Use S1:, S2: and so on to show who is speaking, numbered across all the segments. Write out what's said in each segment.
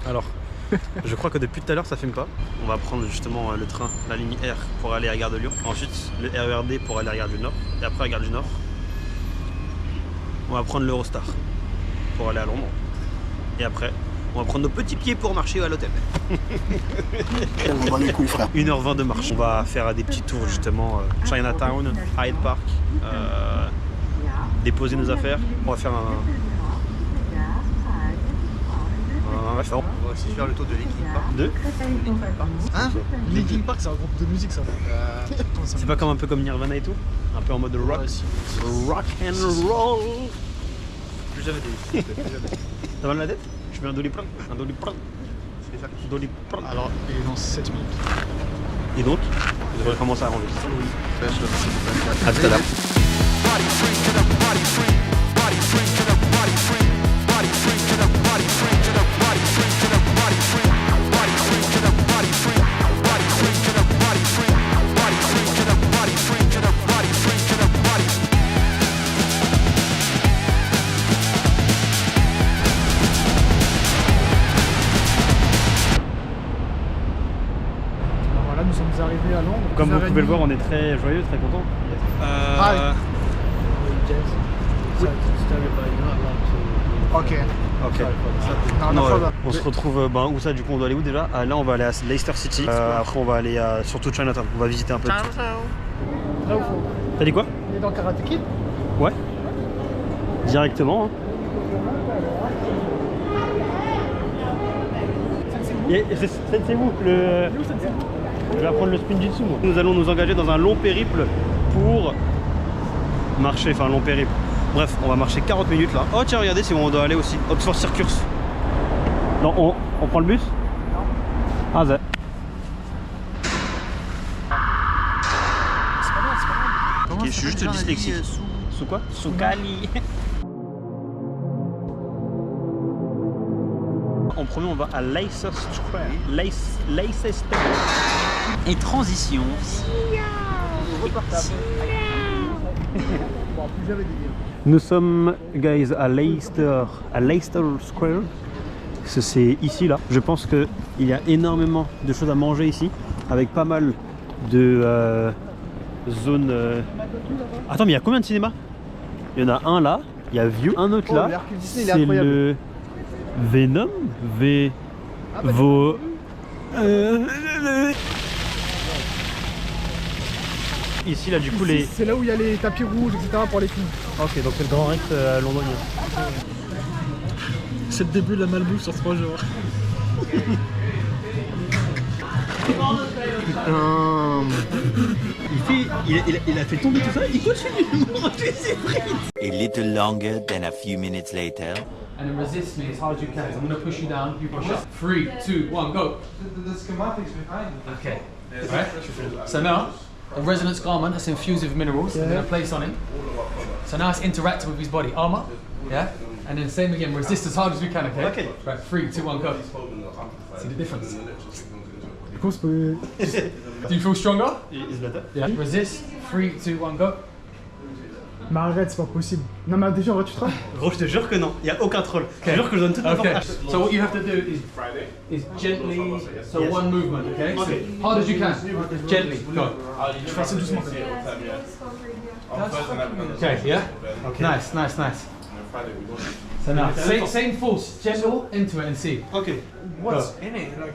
S1: Alors, je crois que depuis tout à l'heure ça filme pas. On va prendre justement le train, la ligne R pour aller à Gare de Lyon. Ensuite, le RERD pour aller à Gare du Nord. Et après à Gare du Nord, on va prendre l'Eurostar pour aller à Londres. Et après, on va prendre nos petits pieds pour marcher à l'hôtel. 1h20 de marche. On va faire des petits tours justement Chinatown, Hyde Park, déposer nos affaires. On va faire on va aussi faire le tour de Linkin Park. De
S2: Hein? Linkin Park, c'est un groupe de musique, ça.
S1: C'est pas comme un peu comme Nirvana et tout? Un peu en mode rock, rock and roll. Plus jamais des T'as mal à la tête? Je mets un doliprane. Un doliprane. C'est ça. Doliprane.
S2: Alors, il est dans 7 minutes.
S1: Et donc, on devrait commencer à enregistrer. Oui. À tout à l'heure.
S2: Alors là, nous sommes arrivés à Londres.
S1: Comme vous pouvez le voir, on est très joyeux, très content.
S2: Ok.
S1: Ok.
S2: Non,
S1: on se retrouve, où ça du coup on doit aller où déjà? Là on va aller à Leicester City, après on va aller surtout Chinatown, on va visiter un peu de tout.
S2: Vrai ou faux?
S1: T'as dit quoi?
S2: Il est dans Karate Kid?
S1: Ouais. Directement. Hein. C'est où le... Je vais apprendre le spinjitsu moi. Nous allons nous engager dans un long périple pour marcher, enfin long périple. Bref, on va marcher 40 minutes là. Oh tiens, regardez, c'est où on doit aller aussi. Oxford Circus. Non, on prend le bus? Non. Ah, ça.
S2: C'est pas mal, c'est pas mal.
S1: Ok, je suis juste dyslexique. Sous quoi? Sous Cali. En premier, on va à Leicester Square. Leicester. Et transition. Nous sommes, guys, à Leicester Square. C'est ici, là. Je pense qu'il y a énormément de choses à manger ici, avec pas mal de zones. Attends, mais il y a combien de cinémas? Il y en a un là, il y a View, un autre là. C'est le Venom, Ici là du coup les...
S2: C'est là où il y a les tapis rouges, etc. pour les filles.
S1: Ok, donc c'est le Grand Rex londonien.
S2: C'est le début de la malbouffe sur 3 jours.
S1: Il a fait tomber tout ça, il continue de manger ses frites.
S3: A little longer than a few minutes later.
S4: And then resist me as hard as you can. I'm going to push you down, you push up. 3, 2, 1, go.
S5: The schematics behind it.
S4: Okay. Right. So now, a resonance garment that's infused with minerals. I'm going to place on him. So now it's interacting with his body. Armor. Yeah. And then same again, resist as hard as we can, okay?
S1: Okay.
S4: Right, 3, 2, 1, go. See the difference? Do you feel stronger?
S1: Is better?
S4: Yeah. Resist. 3, 2, 1, go.
S2: Mais arrête, c'est pas possible. Non, mais déjà, tu te rends?
S1: Gros, je te jure que non, il n'y a aucun troll. Je te jure que je donne toute
S4: Okay.
S1: l'information.
S4: So what you have to do is gently, so
S1: Yes.
S4: one movement, okay?
S1: Okay.
S4: So hard as you can. Gently. Go.
S2: Tu fais assez doucement.
S4: Okay, yeah?
S1: Okay.
S4: Nice, nice, nice. So now, same force, gentle into it and see.
S1: Ok.
S5: What's in it? Like,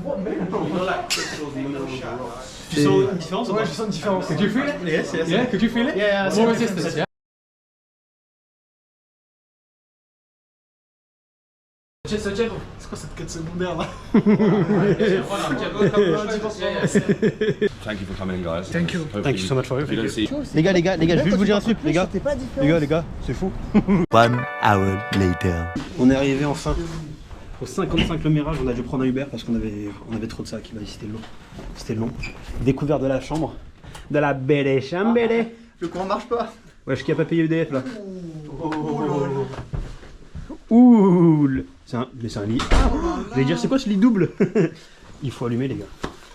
S5: what minerals?
S1: Tu sens une différence?
S2: Ouais, je sens une différence.
S4: Could you feel it?
S1: Yes, yes.
S4: Yeah, could you feel it?
S2: Yeah,
S4: More resistance, yeah? So gentle.
S2: C'est quoi cette quête secondaire là?
S6: Thank you for coming, guys.
S2: Thank you.
S1: Thank you so much for
S6: If you don't see
S1: Les gars, je vais juste vous dire un truc, les gars. Les gars, c'est fou.
S3: 1 hour later.
S1: On est arrivé enfin au 55 Le Mirage, on a dû prendre un Uber parce qu'on avait trop de sacs, c'était long. Découvert de la chambre, de la belle chambre.
S5: Le courant marche pas.
S1: Wesh, qui a pas payé EDF là? Ouh, mais c'est un lit. Je vais dire, c'est quoi ce lit double? Il faut allumer les gars.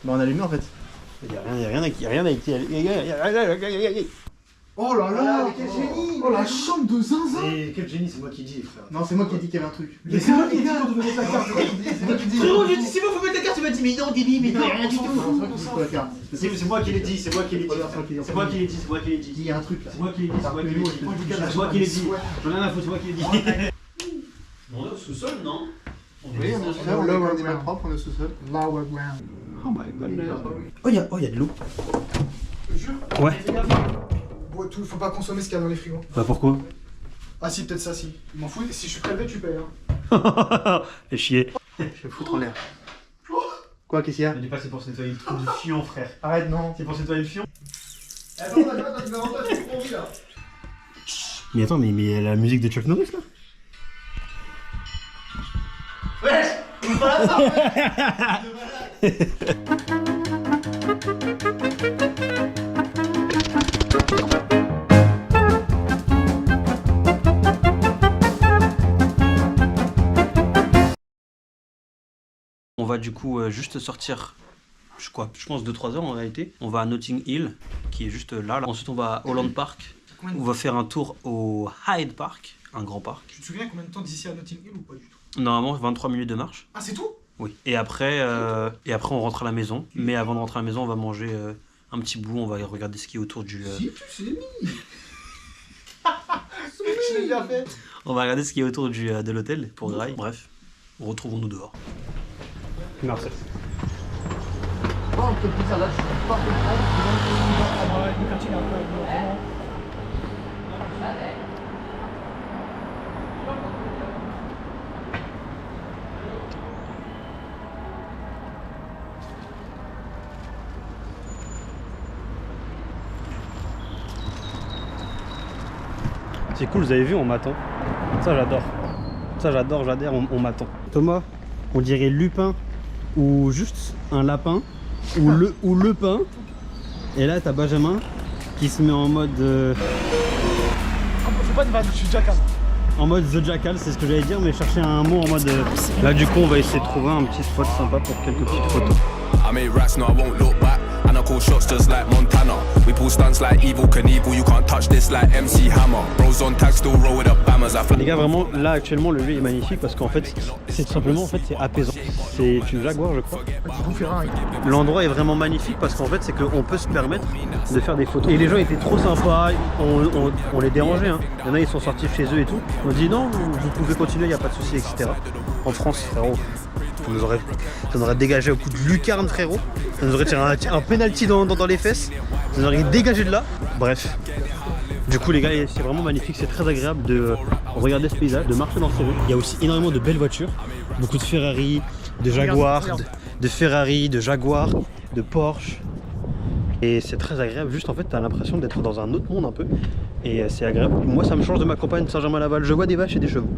S5: Bah on a allumé en fait.
S1: Il y a rien avec.
S2: Oh là là,
S5: mais quel génie.
S2: Oh la chambre de zinzin.
S1: Et quel génie, c'est moi qui dis, frère.
S2: Non, c'est moi qui ai dit qu'il y avait un truc.
S5: Mais c'est moi qui ai dit qu'on devait mettre la carte. C'est moi qui dis.
S2: Frérot, j'ai dit c'est moi, faut mettre la carte. Tu m'as dit mais non, Didi, mais non, rien du tout.
S1: C'est moi qui l'ai dit, c'est moi qui l'ai dit. C'est moi qui l'ai dit, c'est moi qui l'ai dit.
S2: Il y a un truc là.
S1: C'est moi qui l'ai dit, c'est moi qui l'ai dit. C'est moi qui l'ai dit. J'en ai rien à foutre, c'est moi qui l'ai dit. On est au sous-sol, non?
S2: Oui, on est au sous-sol. Là, on est même propre, on est au sous-sol. Lower ground.
S1: Oh my god. Oh, y a de l'eau.
S2: Je jure.
S1: Ouais.
S2: Bon, tout, faut pas consommer ce qu'il y a dans les frigos.
S1: Bah pourquoi?
S2: Ah si, peut-être ça, si. Je m'en fous. Si je suis prélevé, tu payes. Hein.
S1: Fais chier.
S2: Je vais foutre en l'air. Quoi, qu'est-ce qu'il y a?
S1: Je dis pas, c'est pour nettoyer le trou du fion, frère.
S2: Arrête, non.
S1: C'est pour nettoyer le fion?
S5: Attends, tu vas rentrer, c'est trop envie là.
S1: Mais attends, mais il y a la musique de Chuck Norris là? On va du coup juste sortir, je pense 2-3 heures en réalité. On va à Notting Hill, qui est juste là. Ensuite on va à Holland Park. On va faire un tour au Hyde Park, un grand parc.
S2: Tu te souviens combien de temps d'ici à Notting Hill ou pas du tout?
S1: Normalement 23 minutes de marche.
S2: Ah, c'est tout?
S1: Oui. Et après on rentre à la maison. Mais avant de rentrer à la maison, on va manger un petit bout. On va regarder ce qui est autour du...
S5: Si, tu sais mis.
S2: Je l'ai bien fait.
S1: On va regarder ce qui est autour de l'hôtel pour Grail. Bref, retrouvons-nous dehors. Merci.
S5: Bon, on peut plus ça là, je suis pas
S2: Le quartier est un peu.
S1: C'est cool, vous avez vu, on m'attend. Ça j'adore. Ça j'adore, on m'attend. Thomas, on dirait Lupin ou juste un lapin ou le pain. Et là t'as Benjamin qui se met en mode...
S2: Faut pas de vanne, je suis jackal.
S1: En mode The Jackal, c'est ce que j'allais dire, mais chercher un mot en mode... Là du coup on va essayer de trouver un petit spot sympa pour quelques petites photos.
S6: I made rats, no, I won't look back. And I call shots just like Montana. We pull stunts like Evil Knievel. You can't touch this like MC Hammer. Bros on tag still roll with the bammers.
S1: Les gars, vraiment, là actuellement le lieu est magnifique parce qu'en fait, c'est tout simplement c'est apaisant. C'est une Jaguar, je crois. L'endroit est vraiment magnifique parce qu'en fait, c'est qu'on peut se permettre de faire des photos. Et les gens étaient trop sympas, on les dérangeait. Hein. Il y en a, ils sont sortis chez eux et tout. On dit non, vous pouvez continuer, il n'y a pas de souci, etc. En France, frérot, ça nous aurait dégagé au coup de lucarne, frérot. Ça nous aurait tiré un penalty dans les fesses. Ça nous aurait dégagé de là. Bref. Du coup les gars, c'est vraiment magnifique, c'est très agréable de regarder ce paysage, de marcher dans ces rues. Il y a aussi énormément de belles voitures, beaucoup de Ferrari, de Jaguar, de Ferrari, de Jaguar, de Porsche. Et c'est très agréable, juste en fait t'as l'impression d'être dans un autre monde un peu. Et c'est agréable. Moi ça me change de ma campagne de Saint-Germain-Laval, je vois des vaches et des chevaux.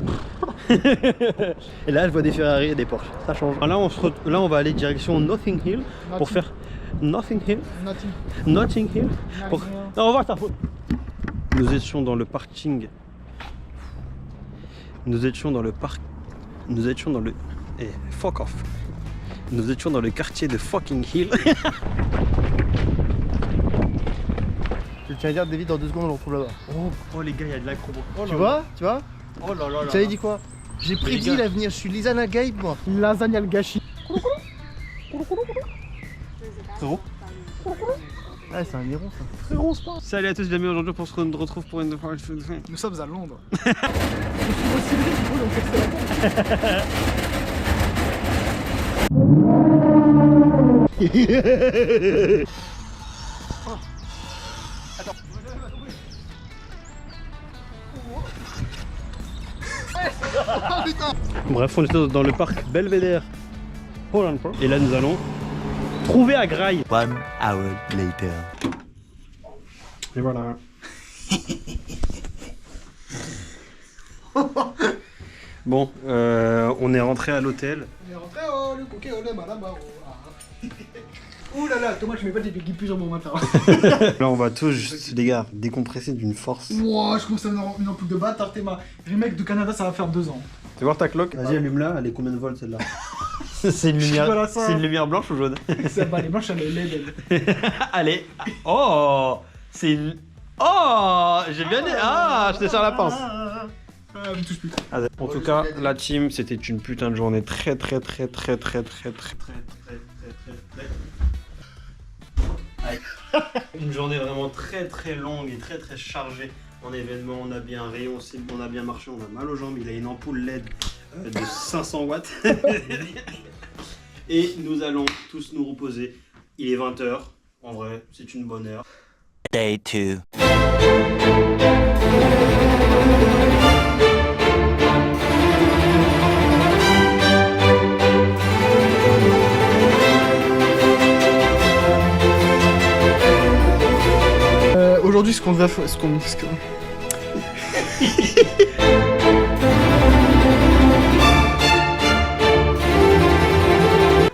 S1: Et là je vois des Ferrari et des Porsche, ça change. Là on va aller direction Notting Hill pour faire... Notting Hill. Pour... Non, on va voir ta photo. Nous étions dans le parking. Nous étions dans le... Eh, fuck off. Nous étions dans le quartier de fucking Hill.
S5: Je tiens à dire, David, dans 2 secondes, on le retrouve là-bas.
S1: Oh les gars, il y a de l'acrobo.
S5: Tu vois?
S1: Oh là là là.
S5: Tu t'avais dit quoi? J'ai prédit l'avenir, je suis Lisanna Gabe, moi.
S2: Lasagne al gâchis.
S1: Frérot.
S5: Ah, c'est un héron ça.
S2: Frérot, c'est pas.
S1: Salut à tous, bienvenue aujourd'hui pour se retrouve pour une...
S2: Nous sommes à Londres.
S1: Bref, on était dans le parc Belvedere Holland Park. Et là nous allons trouver à Grail.
S3: 1 hour later.
S1: Et voilà. Bon, on est rentré à l'hôtel.
S2: On est rentré, oh, le coquet, oh, le malaba, oh. Ouh là là, Thomas, je mets pas des pieds plus sur mon matin.
S1: Là, on va tous, juste, les gars, décompresser d'une force.
S2: Wow, je commence à avoir une ampoule de bâtard, t'es ma. Remake de Canada, ça va faire 2 ans.
S1: Tu veux voir ta cloque? Vas-y, allume-la, elle est combien de volts celle-là? C'est une lumière blanche ou jaune?
S2: Ça va, les blanches, elle est LED.
S1: Allez. Oh, c'est une... Oh, j'ai bien aimé. Ah, je te sers la pince.
S2: Me touche plus.
S1: En tout cas, la team, c'était une putain de journée très. Une journée vraiment très longue et très chargée en événements. On a bien un rayon, on a bien marché, on a mal aux jambes. Il a une ampoule LED de 500 watts. Et nous allons tous nous reposer. Il est 20h. En vrai, c'est une bonne heure.
S3: Day 2.
S2: Aujourd'hui, ce qu'on va faire.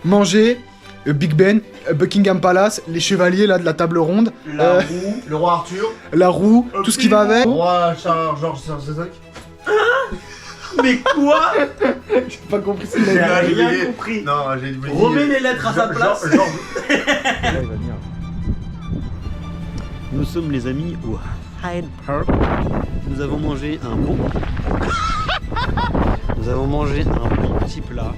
S2: Manger, Big Ben, Buckingham Palace, les chevaliers là de la table ronde,
S5: La roue, le roi Arthur,
S2: la roue, tout ce qui va avec.
S5: le roi Georges VI.
S1: Mais quoi?
S2: J'ai pas compris ce qu'il
S1: J'ai
S2: a dit.
S1: rien compris.
S5: Non, j'ai dit.
S1: Remets les lettres à sa place. Nous sommes les amis au Hyde Park. Nous avons mangé un bon. Nous avons mangé un bon petit plat.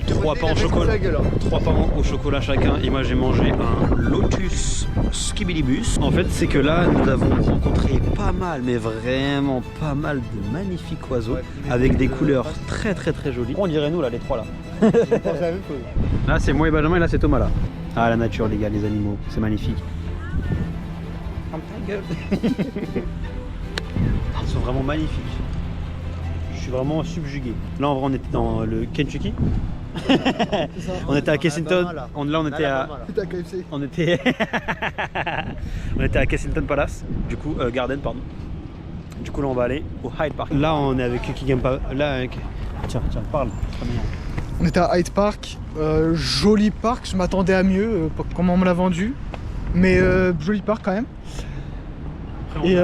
S1: 3 pains au chocolat. 3 pains au chocolat chacun. Et moi j'ai mangé un Lotus Skibidibus. En fait, c'est que là, nous avons rencontré pas mal, mais vraiment pas mal de magnifiques oiseaux avec des couleurs très jolies. On dirait nous là, les trois là. Là, c'est moi et Benjamin et là, c'est Thomas là. Ah, la nature, les gars, les animaux, c'est magnifique. Ils sont vraiment magnifiques. Je suis vraiment subjugué. Là en vrai on était dans le Kentucky. On était à Kensington. Là on était à. On était. On était à Kensington Palace. Du coup Garden pardon. Du coup là on va aller au Hyde Park. Là on est avec Kiki Gampa. Là avec. Tiens parle.
S2: On était à Hyde Park, joli parc, je m'attendais à mieux, comment on me l'a vendu, mais joli parc quand même. Et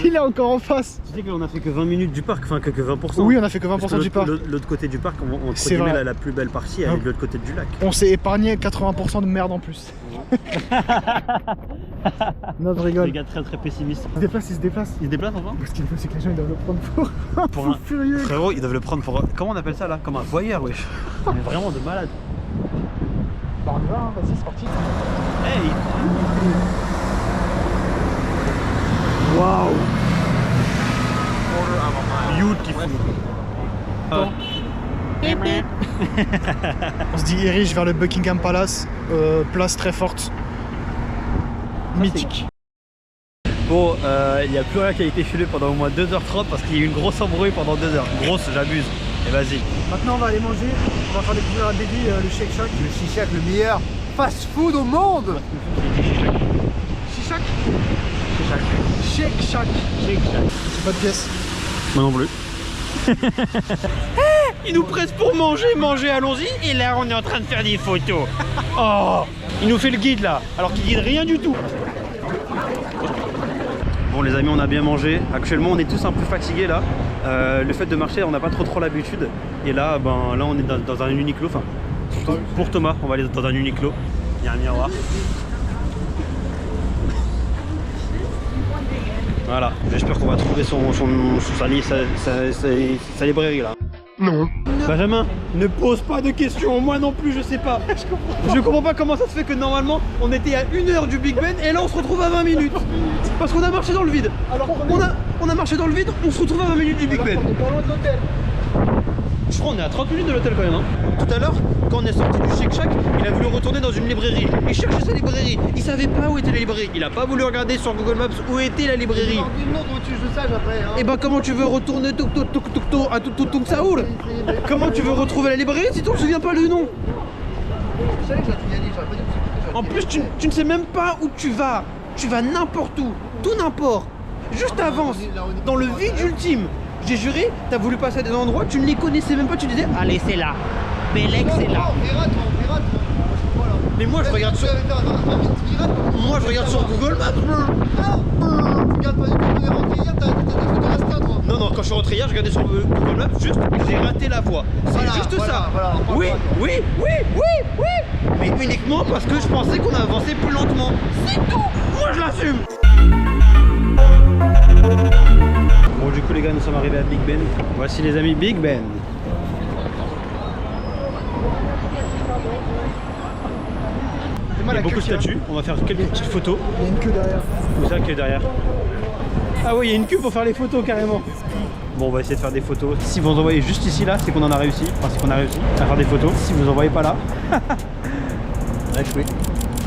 S2: il est encore en face.
S1: Tu sais qu'on a fait que 20 minutes du parc, enfin que 20%.
S2: Oui, on a fait que 20% du parc.
S1: L'autre côté du parc, on
S2: C'est vrai.
S1: la plus belle partie, elle est de l'autre côté du lac.
S2: On s'est épargné 80% de merde en plus. Non, je rigole.
S1: Les gars très pessimistes.
S2: Il se déplace.
S1: Ils se déplacent enfin?
S2: Ce qu'il faut, c'est que les gens ils doivent le prendre pour un furieux.
S1: Frérot, ils doivent le prendre pour. Comment on appelle ça là? Comme un voyeur, wesh. Mais vraiment de malade.
S2: Bah on y va, hein, vas-y, c'est parti.
S1: Hey!
S2: Waouh!
S1: Beautiful.
S2: On se dirige vers le Buckingham Palace, place très forte. Mythique.
S1: Bon, il n'y a plus rien qui a été filé pendant au moins 2h30 parce qu'il y a eu une grosse embrouille pendant 2 heures. Grosse, j'abuse. Et vas-y.
S2: Maintenant on va aller manger, on va faire découvrir à Baby le Shake Shack.
S5: Le Shake Shack, le meilleur fast-food au monde.
S2: Shake Shack? Shake Shack. C'est pas de pièce.
S1: Moi non plus. Il nous presse pour manger, allons-y. Et là, on est en train de faire des photos. Oh, il nous fait le guide là, alors qu'il guide rien du tout. Bon les amis, on a bien mangé. Actuellement, on est tous un peu fatigués là. Le fait de marcher, on n'a pas trop l'habitude. Et là, là, on est dans un Uniqlo. Enfin, pour Thomas, on va aller dans un Uniqlo. Il y a un miroir. Voilà, j'espère qu'on va trouver sa librairie là.
S2: Non.
S1: Benjamin, ne pose pas de questions, moi non plus je sais pas. Je comprends pas comment ça se fait que normalement on était à 1 heure du Big Ben et là on se retrouve à 20 minutes. Parce qu'on a marché dans le vide. Alors on a marché dans le vide, on se retrouve à 20 minutes du Big Ben.
S2: On est pas loin de l'hôtel.
S1: Je crois qu'on est à 30 minutes de l'hôtel quand même. Hein. Tout à l'heure, quand on est sorti du Shake Shack, il a voulu retourner dans une librairie. Il cherchait sa librairie. Il savait pas où était la librairie. Il a pas voulu regarder sur Google Maps où était la librairie. Et bah comment tu veux retourner à Tuk Saoul? Comment tu veux retrouver la librairie si tu ne te souviens pas du nom? En plus tu ne sais même pas où tu vas. Tu vas n'importe où, tout n'importe. Juste avance, dans le vide ultime. J'ai juré, t'as voulu passer à des endroits, tu ne les connaissais même pas, tu disais allez c'est là, Bélec c'est là. Mais moi je regarde sur. Moi je regarde sur Google Maps. Non, quand je suis rentré hier, je regardais sur Google Maps, juste j'ai raté la voie. C'est juste ça. Oui. Mais uniquement parce que je pensais qu'on avançait plus lentement. C'est tout. Moi je l'assume. Bon, du coup, les gars, nous sommes arrivés à Big Ben. Voici les amis Big Ben. Il y a beaucoup de statues. On va faire quelques petites photos.
S2: Il y a une queue derrière.
S1: Où ça qui est derrière? Ah oui, il y a une queue pour faire les photos carrément. Bon, on va essayer de faire des photos. Si vous en envoyez juste ici, là, c'est qu'on en a réussi. Enfin, c'est qu'on a réussi à faire des photos. Si vous en envoyez pas là, on a échoué.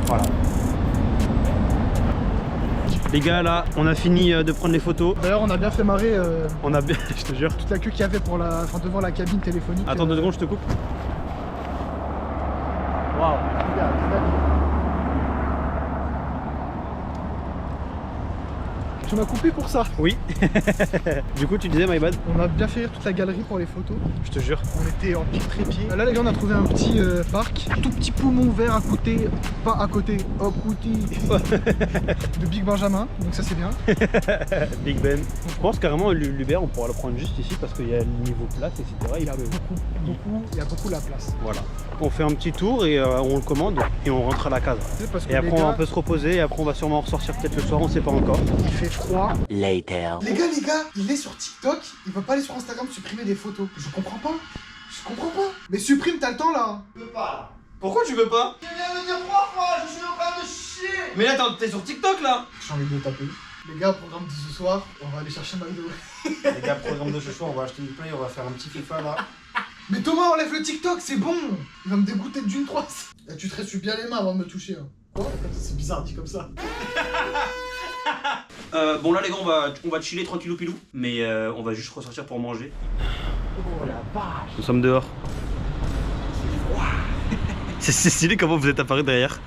S1: Voilà. Les gars, là, on a fini de prendre les photos.
S2: D'ailleurs, on a bien fait marrer
S1: On a bien, je te jure.
S2: toute la queue qu'il y avait pour devant la cabine téléphonique.
S1: Attends 2 secondes, je te coupe.
S2: Waouh. Tu m'as coupé pour ça.
S1: Oui. Du coup, tu disais, my bad.
S2: On a bien fait rire toute la galerie pour les photos.
S1: Je te jure.
S2: On était en pic trépied. Là, les gars, on a trouvé un petit parc. Tout petit poumon vert à côté. Pas à côté, à côté. De Big Benjamin. Donc ça, c'est bien.
S1: Big Ben. Je pense carrément l'Uber, on pourra le prendre juste ici parce qu'il y a le niveau place, etc.
S2: Il y a beaucoup la place.
S1: Voilà. On fait un petit tour et on le commande et on rentre à la case.
S2: Parce que
S1: Et après,
S2: les
S1: on va
S2: gars,
S1: un peu se reposer et après, on va sûrement ressortir peut-être le soir, on sait pas encore.
S2: il fait froid.
S3: Later.
S2: Les gars, il est sur TikTok. Il va pas aller sur Instagram supprimer des photos. Je comprends pas. Mais supprime, t'as le temps là.
S5: Je peux pas là.
S1: Pourquoi tu veux pas?
S5: Je viens de dire 3 fois, je suis en train de chier.
S1: Mais là, t'es sur TikTok là.
S2: J'ai envie de le taper. Les gars, programme de ce soir, on va aller chercher McDo.
S5: Les gars, programme de ce soir, on va acheter une play, on va faire un petit FIFA là.
S2: Mais Thomas, enlève le TikTok, c'est bon. Il va me dégoûter d'une 3. Et tu te ressuies bien les mains avant de me toucher. Hein. Quoi? C'est bizarre dit comme ça.
S1: Bon là les gars, on va chiller tranquillou pilou, mais on va juste ressortir pour manger.
S2: Oh la vache.
S1: Nous sommes dehors. C'est stylé comment vous êtes apparu derrière.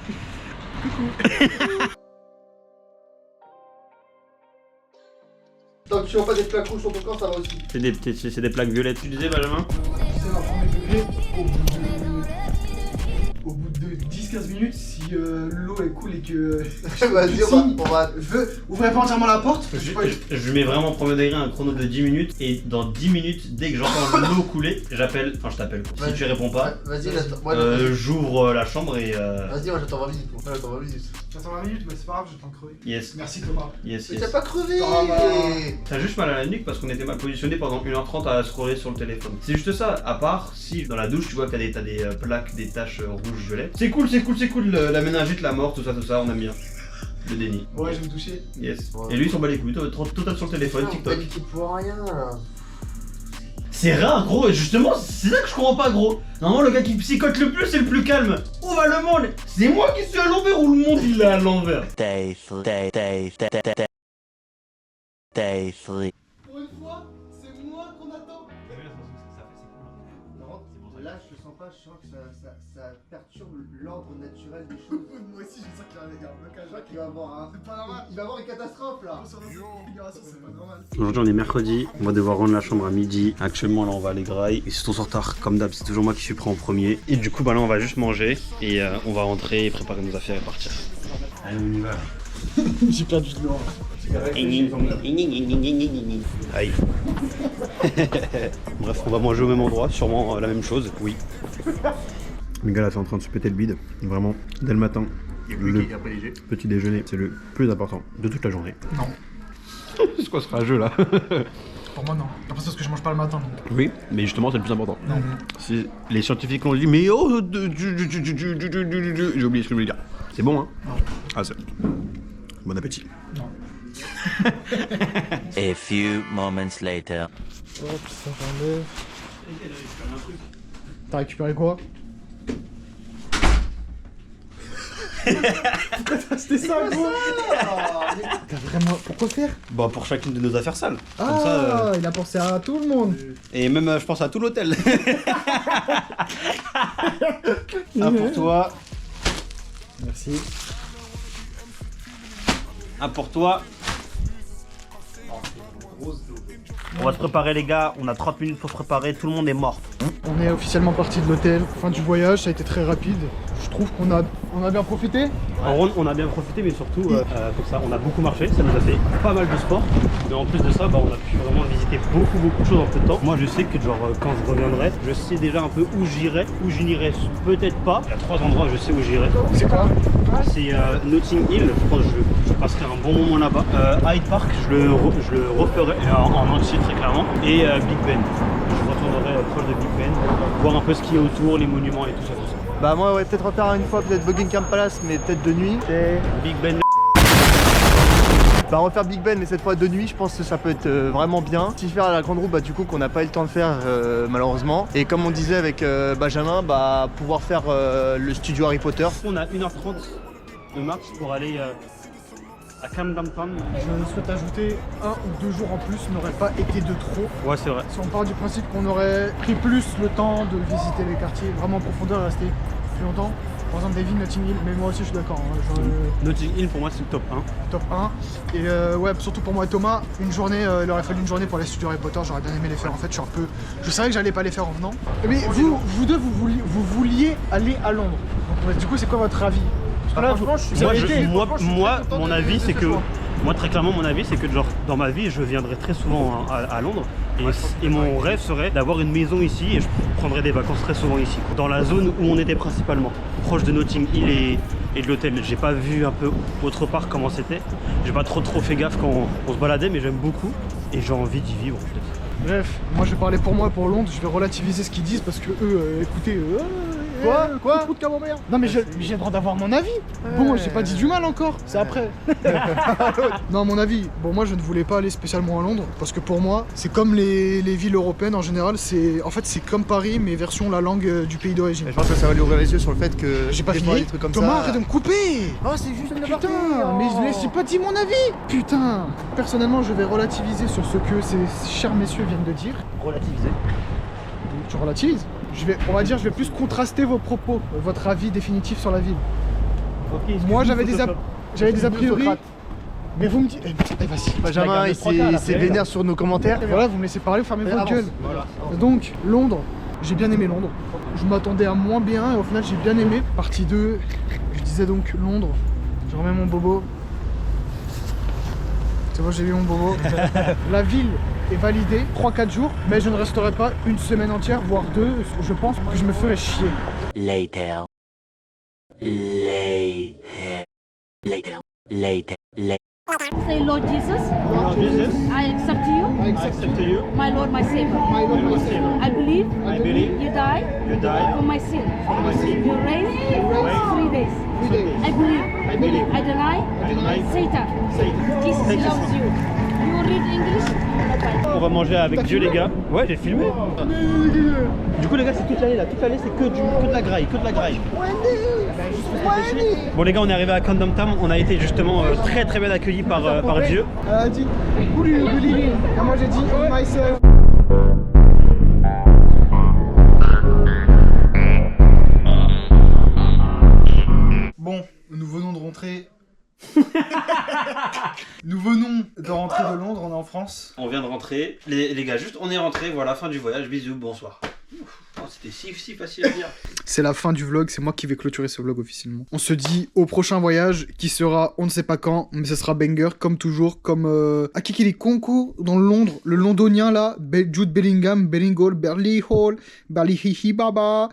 S5: Tant que tu vois pas des plaques rouges sur ton corps, ça va aussi.
S1: C'est des plaques violettes. Tu disais Benjamin?
S2: C'est la premier degré. Au bout de 10-15 minutes, si l'eau est cool et que.
S5: Vas-y, on va.
S2: Ouvrez pas entièrement la porte.
S1: Je mets vraiment premier degré un chrono de 10 minutes et dans 10 minutes, dès que j'entends l'eau couler, j'appelle, enfin je t'appelle. Si tu réponds pas,
S5: Vas-y, j'attends.
S1: j'ouvre la chambre et
S5: Vas-y, moi j'attends 20 minutes. Moi j'attends 20 minutes.
S2: J'attends 20 minutes, mais c'est pas grave, je vais t'en crever.
S1: yes,
S2: Merci Thomas.
S1: yes,
S5: Mais
S1: yes.
S5: t'as pas crevé.
S1: T'as juste mal à la nuque parce qu'on était mal positionné pendant 1h30 à scroller sur le téléphone. C'est juste ça, à part si dans la douche tu vois que t'as des plaques, des taches rouges violettes. C'est cool, la méningite, la mort, tout ça, on aime bien. Le déni.
S2: Ouais, je vais me toucher.
S1: Yes.
S5: Ouais.
S1: Et lui il s'en bat les couilles, total sur le téléphone,
S5: On
S1: TikTok.
S5: paniquer pour rien là.
S1: C'est rare gros, et justement c'est ça que je comprends pas gros. Normalement le gars qui psychote le plus c'est le plus calme. Où va le monde? C'est moi qui suis à l'envers ou le monde il est à l'envers?
S3: Day 3.
S2: Pour une fois, c'est moi qu'on attend.
S5: Là, je sens pas, je sens que ça perturbe l'ordre naturel des choses.
S2: Moi aussi, je sens qu'il y a un blocage.
S5: Je crois qu'il va avoir un.
S2: C'est pas normal.
S5: Il va avoir une catastrophe là.
S2: Sur notre configuration, c'est pas normal.
S1: Aujourd'hui on est mercredi, on va devoir rendre la chambre à midi. Actuellement là on va aller graille. Et si on sort tard, comme d'hab, c'est toujours moi qui suis pris en premier. Et du coup bah là on va juste manger et on va rentrer et préparer nos affaires et partir. Allez on y va.
S2: J'ai perdu de l'eau.
S1: Aïe. Bref, on va manger au même endroit, sûrement la même chose, oui. Les gars là c'est en train de se péter le bide, vraiment, dès le matin. Le petit déjeuner, c'est le plus important de toute la journée.
S2: Non.
S1: C'est quoi ce rageux là?
S2: Pour moi, non. Après, c'est parce que je mange pas le matin. Donc.
S1: Oui, mais justement c'est le plus important.
S2: Non.
S1: Si les scientifiques l'ont dit, mais oh, j'ai oublié ce que je voulais dire. C'est bon hein?
S2: Non.
S1: Ah c'est... Bon appétit.
S2: Non.
S3: A few moments later.
S2: Hop, ça j'enlève. T'as récupéré quoi? Pourquoi t'as acheté ça, gros? T'as vraiment... Pourquoi faire?
S1: Bah pour chacune de nos affaires sales.
S2: Ah,
S1: Comme ça,
S2: il a pensé à tout le monde.
S1: et même je pense à tout l'hôtel. Un pour toi,
S2: Merci.
S1: un pour toi. On va se préparer les gars, on a 30 minutes pour se préparer, tout le monde est mort.
S2: On est officiellement parti de l'hôtel, fin du voyage, ça a été très rapide. Je trouve qu'on a bien profité.
S1: En Ronde, on a bien profité, mais surtout, comme ça, on a beaucoup marché, ça nous a fait pas mal de sport. Mais en plus de ça, on a pu vraiment visiter beaucoup de choses en peu de temps. Moi, je sais que genre quand je reviendrai, je sais déjà un peu où j'irai, où je n'irai peut-être pas. Il y a 3 endroits, je sais où j'irai.
S2: C'est quoi?
S1: C'est Notting Hill, je pense que je passerai un bon moment là-bas. Hyde Park, je le referai en entier très clairement. Et Big Ben. Je retournerai proche de Big Ben, voir un peu ce qu'il y a autour, les monuments et tout ça.
S5: Bah moi ouais, peut-être refaire une fois peut-être Buckingham Palace mais peut-être de nuit.
S1: Big Ben.
S5: Bah refaire Big Ben mais cette fois de nuit, je pense que ça peut être vraiment bien. Si je fais la grande roue, bah du coup qu'on n'a pas eu le temps de faire malheureusement. Et comme on disait avec Benjamin, bah pouvoir faire le studio Harry Potter.
S1: On a 1h30 de marche pour aller à Camden Town.
S2: Je souhaite ajouter 1 ou 2 jours en plus n'aurait pas été de trop.
S1: Ouais, c'est vrai.
S2: Si on part du principe qu'on aurait pris plus le temps de visiter les quartiers vraiment en profondeur et rester plus longtemps. Par exemple, David, Notting Hill, mais moi aussi je suis d'accord. Hein,
S1: Notting Hill pour moi c'est le top 1.
S2: Top 1. Et ouais, surtout pour moi et Thomas, une journée, il aurait fallu une journée pour les studios Harry Potter, j'aurais bien aimé les faire en fait. Je savais que j'allais pas les faire en venant. Mais vous deux, vous vouliez aller à Londres. Donc, du coup, c'est quoi votre avis?
S1: Moi, mon avis c'est que très clairement mon avis c'est que genre dans ma vie je viendrai très souvent à Londres et mon rêve serait d'avoir une maison ici et je prendrais des vacances très souvent ici dans la zone où on était principalement proche de Notting Hill et de l'hôtel. J'ai pas vu un peu autre part comment c'était, j'ai pas trop fait gaffe quand on se baladait, mais j'aime beaucoup et j'ai envie d'y vivre en fait.
S2: Bref, moi je vais parler pour moi pour Londres, je vais relativiser ce qu'ils disent parce que eux, écoutez,
S5: Quoi
S2: Non mais j'ai le droit d'avoir mon avis. Bon, j'ai pas dit du mal encore, c'est après. Non, mon avis, bon moi je ne voulais pas aller spécialement à Londres parce que pour moi, c'est comme les villes européennes en général, c'est comme Paris mais version la langue du pays d'origine.
S5: Je pense que ça va lui ouvrir les yeux sur le fait que
S2: j'ai pas
S5: des
S2: fini.
S5: fois, des trucs comme
S2: Thomas,
S5: ça.
S2: arrête de me couper.
S5: Oh, c'est juste une
S2: Putain, mais j'ai pas dit mon avis. Putain. Personnellement, je vais relativiser sur ce que ces chers messieurs viennent de dire.
S1: Relativiser.
S2: Tu relativises. On va dire, je vais plus contraster vos propos, votre avis définitif sur la ville.
S1: Okay,
S2: moi, j'avais des a priori. Mais vous me dites. Vas-y.
S5: Benjamin, il s'est vénère sur nos commentaires.
S2: Voilà, vous me laissez parler, fermez votre gueule. Voilà. Donc, Londres, j'ai bien aimé Londres. Je m'attendais à moins bien et au final, j'ai bien aimé. Partie 2, je disais donc Londres. Je remets mon bobo. C'est bon, j'ai eu mon bobo. La ville est validée 3-4 jours, mais je ne resterai pas une semaine entière, voire 2. Je pense que je me ferais chier.
S3: Later.
S7: Say, Lord Jesus,
S1: Lord Jesus,
S7: I accept you,
S2: I accept
S1: you,
S7: my Lord, my Savior.
S2: my Lord, my Savior.
S7: I believe
S1: I believe
S7: you died
S1: you died
S7: for my sin.
S1: for my sin.
S7: You raised 3 days.
S2: 3 days.
S7: I believe.
S1: I believe.
S7: I deny Satan. Jesus
S1: Thank you,
S7: loves
S1: sir.
S7: you. You read English?
S1: On va manger avec Dieu les gars. Ouais, j'ai filmé. Du coup les gars, c'est toute l'année là, toute l'année c'est que de la graille, que de la graille. Bon les gars, on est arrivé à Camden Town, on a été justement très bien accueillis par Dieu.
S2: Elle a dit, who do you believe in? Et moi j'ai dit, in myself. Bon, nous venons de rentrer. Nous venons de rentrer de Londres, on est en France.
S1: On vient de rentrer. Les gars, juste on est rentré, voilà, fin du voyage, bisous, bonsoir. Oh, c'était si facile à dire.
S2: C'est la fin du vlog, c'est moi qui vais clôturer ce vlog officiellement. On se dit au prochain voyage qui sera, on ne sait pas quand, mais ce sera banger comme toujours, comme Akikili Konko dans Londres, le londonien là, Jude Bellingham, Bellinghall, Berly Hall, Berly Hihi Baba.